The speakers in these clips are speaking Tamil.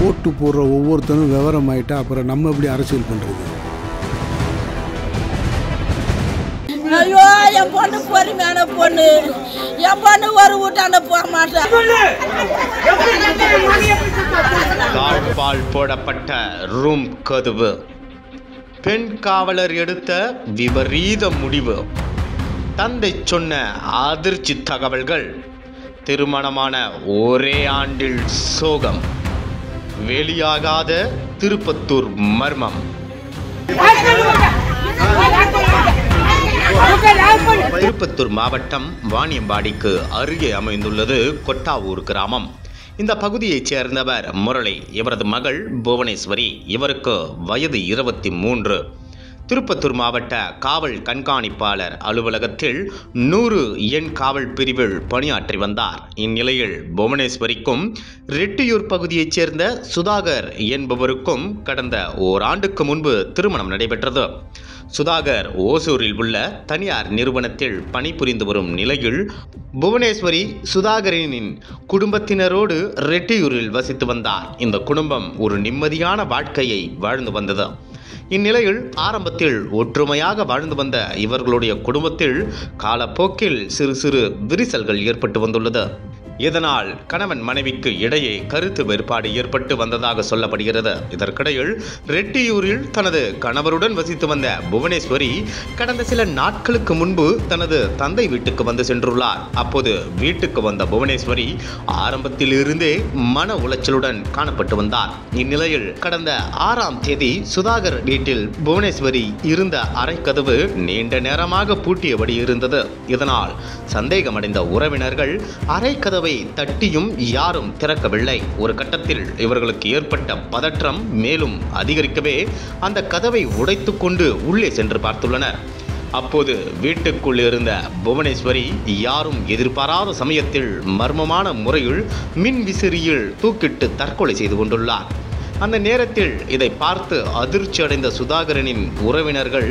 ஓட்டு போடுற ஒவ்வொருத்தரும் விவரம் ஆயிட்டா அப்புறம் நம்ம எப்படி அரசியல் பண்றது? ஐயோ, என் பொண்ணு பொறுமையான பொண்ணு, என் பொண்ணு ஒரு வீட்டாண்ட போக மாட்டேன். தாழ்பால் போடப்பட்ட ரூம் கதவு, பெண் காவலர் எடுத்த விபரீத முடிவு, தந்தை சொன்ன அதிர்ச்சி தகவல்கள், திருமணமான ஒரே ஆண்டில் சோகம், வெளியாகாத திருப்பத்தூர் மர்மம். திருப்பத்தூர் மாவட்டம் வாணியம்பாடிக்கு அருகே அமைந்துள்ளது கொட்டாவூர் கிராமம். இந்த பகுதியைச் சேர்ந்தவர் முரளி. இவரது மகள் புவனேஸ்வரி. இவருக்கு வயது 23. திருப்பத்தூர் மாவட்ட காவல் கண்காணிப்பாளர் அலுவலகத்தில் 100 எண் காவல் பிரிவில் பணியாற்றி வந்தார். இந்நிலையில் புவனேஸ்வரிக்கும் ரெட்டியூர் பகுதியைச் சேர்ந்த சுதாகர் என்பவருக்கும் கடந்த ஓராண்டுக்கு முன்பு திருமணம் நடைபெற்றது. சுதாகர் ஓசூரில் உள்ள தனியார் நிறுவனத்தில் பணிபுரிந்து வரும் நிலையில் புவனேஸ்வரி சுதாகரின் குடும்பத்தினரோடு ரெட்டியூரில் வசித்து வந்தார். இந்த குடும்பம் ஒரு நிம்மதியான வாழ்க்கையை வாழ்ந்து வந்தது. இந்நிலையில் ஆரம்பத்தில் ஒற்றுமையாக வாழ்ந்து வந்த இவர்களுடைய குடும்பத்தில் காலப்போக்கில் சிறு சிறு விரிசல்கள் ஏற்பட்டு வந்துள்ளது. இதனால் கணவன் மனைவிக்கு இடையே கருத்து வேறுபாடு ஏற்பட்டு வந்ததாக சொல்லப்படுகிறது. இதற்கிடையில் ரெட்டியூரில் தனது கணவருடன் வசித்து வந்த புவனேஸ்வரி கடந்த சில நாட்களுக்கு முன்பு தனது தந்தை வீட்டுக்கு வந்து சென்றுள்ளார். அப்போது வீட்டுக்கு வந்த புவனேஸ்வரி ஆரம்பத்தில் இருந்தே மன உளைச்சலுடன் காணப்பட்டு வந்தார். இந்நிலையில் கடந்த 6ஆம் தேதி சுதாகர் வீட்டில் புவனேஸ்வரி இருந்த அறை கதவு நீண்ட நேரமாக பூட்டியபடி இருந்தது. இதனால் சந்தேகமடைந்த உறவினர்கள் அறை கதவை தட்டியும் யாரும் திறக்கவில்லை. ஒரு கட்டத்தில் இவர்களுக்கு ஏற்பட்ட பதற்றம் மேலும் அதிகரிக்கவே அந்த கதவை உடைத்துக் கொண்டு உள்ளே சென்று பார்த்துள்ளனர். அப்போது வீட்டுக்குள் இருந்த புவனேஸ்வரி யாரும் எதிர்பாராத சமயத்தில் மர்மமான முறையில் மின் விசிறியில் தூக்கிட்டு தற்கொலை செய்து கொண்டுள்ளார். அந்த நேரத்தில் இதை பார்த்து அதிர்ச்சி அடைந்த சுதாகரனின் உறவினர்கள்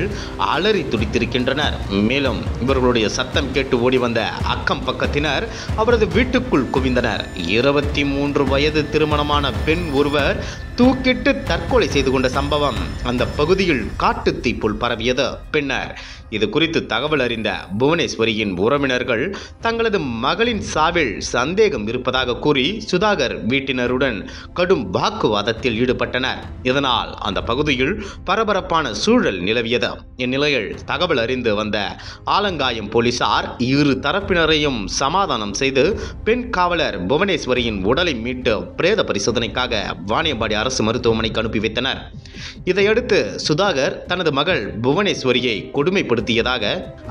அலறி துடித்திருக்கின்றனர். மேலும் இவர்களுடைய சத்தம் கேட்டு ஓடி வந்த அக்கம் பக்கத்தினர் அவரது வீட்டுக்குள் குவிந்தனர். 23 வயது திருமணமான பெண் ஒருவர் தூக்கிட்டு தற்கொலை செய்து கொண்ட சம்பவம் அந்த பகுதியில் காட்டுத்தீ போல் பரவியது. பின்னர் இது குறித்து தகவல் அறிந்த புவனேஸ்வரியின் உறவினர்கள் தங்களது மகளின் சாவில் சந்தேகம் இருப்பதாக கூறி சுதாகர் வீட்டினருடன் கடும் வாக்குவாதத்தில் ஈடுபட்டனர். இதனால் அந்த பகுதியில் பரபரப்பான சூழல் நிலவியது. இந்நிலையில் தகவல் அறிந்து வந்த ஆலங்காயம் போலீசார் இரு தரப்பினரையும் சமாதானம் செய்து பெண் காவலர் புவனேஸ்வரியின் உடலை மீட்டு பிரேத பரிசோதனைக்காக வாணியம்பாடி அரசு மருத்துவமனைக்கு அனுப்பி வைத்தனர். இதையடுத்து சுதாகர் தனது மகள் புவனேஸ்வரியை கொடுமைப்படுத்தியதாக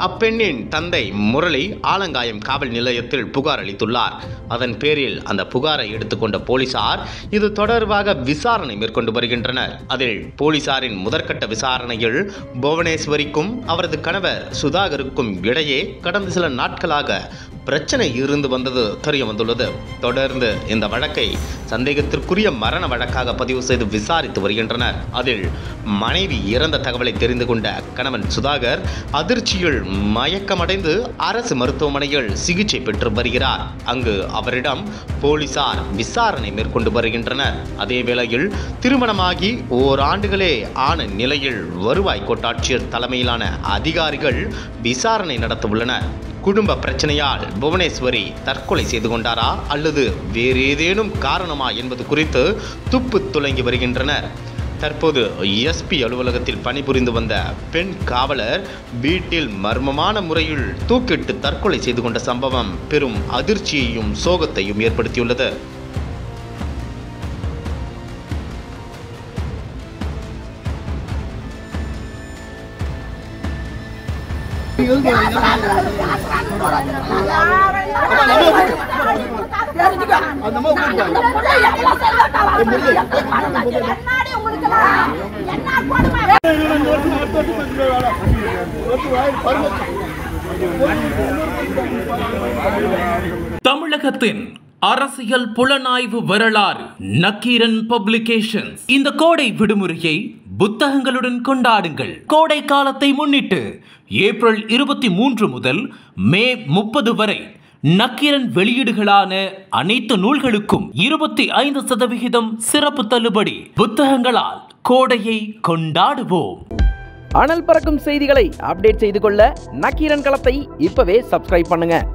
அப்பெண்ணின் தந்தை முரளி ஆலங்காயம் காவல் நிலையத்தில் புகார் அளித்துள்ளார். அதன் பேரில் அந்த புகாரை எடுத்துக்கொண்ட போலீசார் இது தொடர்பாக விசாரணை மேற்கொண்டு வருகின்றனர். அதில் போலீசாரின் முதற்கட்ட விசாரணையில் புவனேஸ்வரிக்கும் அவரது கணவர் சுதாகருக்கும் இடையே கடந்த சில நாட்களாக பிரச்சனை இருந்து வந்தது தெரிய வந்துள்ளது. தொடர்ந்து இந்த வழக்கை சந்தேகத்திற்குரிய மரண வழக்காக பதிவு செய்து விசாரித்து வருகின்றனர். அதில் மனைவி இறந்த தகவலை தெரிந்து கொண்ட கணவன் சுதாகர் அதிர்ச்சியில் மயக்கமடைந்து அரசு மருத்துவமனையில் சிகிச்சை பெற்று வருகிறார். அங்கு அவரிடம் போலீசார் விசாரணை மேற்கொண்டு வருகின்றனர். அதே வேளையில் திருமணமாகி ஓராண்டுகளே ஆன நிலையில் வருவாய் கோட்டாட்சியர் தலைமையிலான அதிகாரிகள் விசாரணை நடத்த உள்ளனர். குடும்ப பிரச்சனையால் புவனேஸ்வரி தற்கொலை செய்து கொண்டாரா அல்லது வேறு ஏதேனும் காரணமா என்பது குறித்து துப்பு துலங்கி வருகின்றனர். தற்போது எஸ்பி அலுவலகத்தில் பணிபுரிந்து வந்த பெண் காவலர் வீட்டில் மர்மமான முறையில் தூக்கிட்டு தற்கொலை செய்து கொண்ட சம்பவம் பெரும் அதிர்ச்சியையும் சோகத்தையும் ஏற்படுத்தியுள்ளது. தமிழகத்தின் அரசியல் புலனாய்வு வரலாறு நக்கீரன் பப்ளிகேஷன்ஸ். இந்த கோடை விடுமுறையை புத்தகங்களுடன் கொண்டாடுங்கள். கோடை காலத்தை முன்னிட்டு ஏப்ரல் 23 முதல் மே 30 வரை நக்கீரன் வெளியீடுகளான அனைத்து நூல்களுக்கும் 25% சிறப்பு தள்ளுபடி. புத்தகங்களால் கோடையை கொண்டாடுவோம். அனல் பறக்கும் செய்திகளை அப்டேட் செய்து கொள்ள நக்கீரன் களத்தை இப்பவே சப்ஸ்கிரைப் பண்ணுங்க.